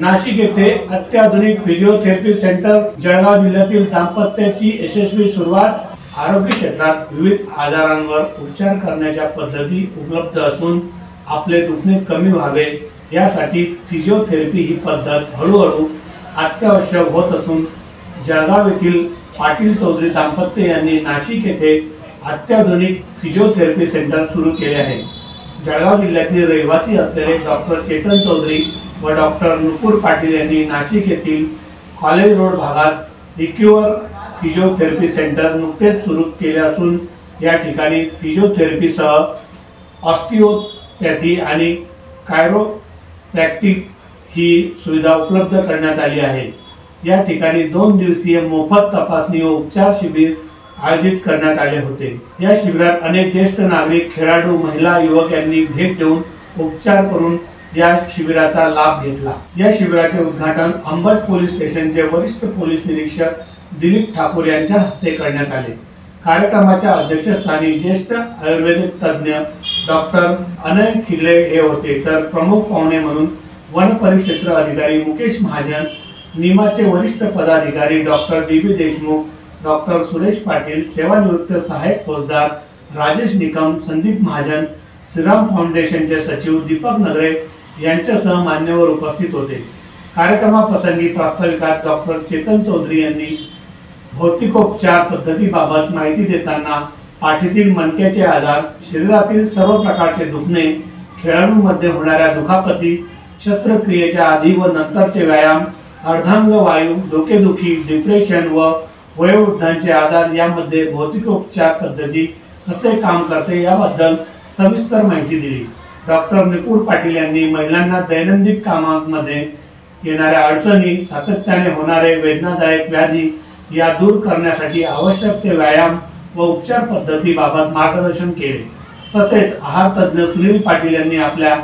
नाशिक येथे अत्याधुनिक physiotherapy centre Jalgaon जिल्ह्यातील दाम्पत्याची यशस्वी सुरुवात। आरोग्य क्षेत्रात विविध आजारांवर उपचार करण्याच्या पद्धती उपलब्ध असून आपले दुखणे कमी व्हावे यासाठी फिजिओथेरपी ही पद्धत हळूहळू अत्यावश्यक होत असून जळगाव येथील पाटील चौधरी दाम्पत्य यांनी नाशिक येथे अत्याधुनिक फिजिओथेरपी सेंटर सुरू केले आहे। जळगाव जिल्ह्यातील रहिवासी असलेले डॉक्टर चेतन चौधरी व डॉक्टर नुपूर पाटील यांनी नाशिक येथील कॉलेज रोड भागात रिक्युअर फिजिओथेरपी सेंटर नुकतेच सुरू केले असून या ठिकाणी फिजिओथेरपीसह ऑस्टिओपॅथी आणि कायरोप्रॅक्टिक ही सुविधा उपलब्ध करण्यात आली आहे। या ठिकाणी 2 दिवसीय मोफत तपासणी व उपचार शिबिर आयोजित करण्यात आले होते। या शिबिरात अनेक ज्येष्ठ नागरिक, खेळाडू, महिला, युवक यांनी भेट देऊन उपचार करून या शिबिराचा लाभ घेतला। या शिबिराचे उद्घाटन अंबड पोलीस स्टेशनचे वरिष्ठ पोलीस निरीक्षक दिलीप ठाकूर यांच्या हस्ते करण्यात आले। कार्यक्रमाच्या अध्यक्षस्थानी ज्येष्ठ आयुर्वेदिक तज्ञ डॉक्टर अनय थिगळे हे होते, तर प्रमुख पाहुणे म्हणून वन परिक्षेत्र अधिकारी मुकेश महाजन, निमाचे वरिष्ठ पदाधिकारी doctor DB. Deshmukh, doctor Suresh Patil, सेवानिवृत्त सहाय्यक फौजदार राजेश निकम, संदीप महाजन, श्रीराम फाउंडेशनचे सचिव दीपक नगरे यांच्यासह मान्यवर उपस्थित होते। कार्यक्रमाप्रसंगी प्रास्ताविकात डॉक्टर चेतन चौधरी यांनी भौतिकोपचार पद्धतीबाबत माहिती देताना पाठीतील मणक्याचे आजार, शरीरातील सर्व प्रकारचे दुखणे, खेळाडूंमध्ये होणाऱ्या दुखापती, शस्त्रक्रियेच्या आधी व नंतरचे व्यायाम, अर्धांग वायू, डोकेदुखी, डिप्रेशन व वयोवृद्धांचे आजार यामध्ये भौतिकोपचार पद्धती कसे काम करते याबद्दल सविस्तर माहिती दिली। डॉक्टर नुपूर पाटील यांनी महिलांना दैनंदिन कामांमध्ये येणाऱ्या अडचणी, सातत्याने होणारे वेदनादायक व्याधी या दूर करण्यासाठी आवश्यक ते व्यायाम व उपचार पद्धतीबाबत मार्गदर्शन केले। तसेच आहार तज्ञ सुनील पाटील यांनी आपल्या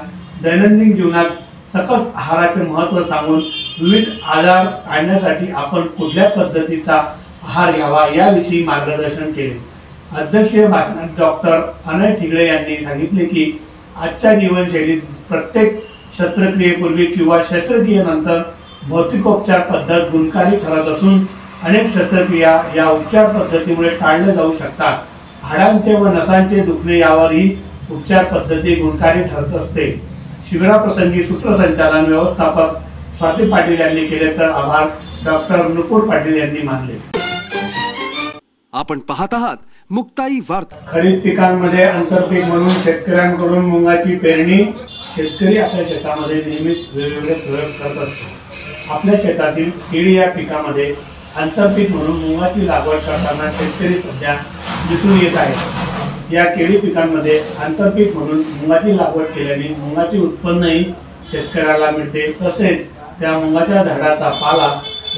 दैनंदिन जीवनात सकस आहाराचे महत्त्व सांगून विविध आजार टाळण्यासाठी आपण कुठल्या पद्धतीचा आहार घ्यावा याविषयी मार्गदर्शन केले। अध्यक्षीय भाषणात डॉक्टर अनय थिगळे यांनी सांगितले की आजच्या जीवनशैलीत प्रत्येक शस्त्रक्रियेपूर्वी किंवा शस्त्रक्रियेनंतर भौतिकोपचार पद्धत गुणकारी ठरत असून अनेक शस्त्रक्रिया या उपचार पद्धतीमुळे टाळल्या जाऊ शकतात। हाडांचे व नसांचे दुखणे यावर ही उपचार पद्धती गुणकारी ठरत असते। शिबिराप्रसंगी सूत्रसंचालन व्यवस्थापक स्वाती पाटील यांनी केले, तर आभार डॉक्टर नुपूर पाटील यांनी मानले। आपण पाहत आहात मुक्ताई वार्ता। खरीप पिकांमध्ये आंतरपीक म्हणून शेतकऱ्यांकडून मुंगाची पेरणी। शेतकरी आपल्या शेतामध्ये नेहमीच वेगवेगळे प्रयोग करत असतो। आपल्या शेतातील केळी या पिकामध्ये आंतरपीक म्हणून मुंगाची लागवड करताना शेतकरी सध्या दिसून येत आहेत। या केळी पिकांमध्ये आंतरपीक म्हणून मुंगाची लागवड केल्याने मुंगाचे उत्पन्नही शेतकऱ्याला मिळते, तसेच त्या मुंगाच्या झाडाचा पाला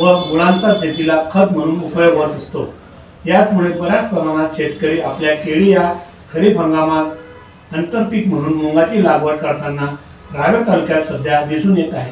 व मुळांचा शेतीला खत म्हणून उपयोग होत असतो। याचमुळे बऱ्याच प्रमाणात शेतकरी आपल्या केळी या खरीप हंगामात आंतरपीक म्हणून मुंगाची लागवड करताना रावेर तालुक्यात सध्या दिसून येत आहे।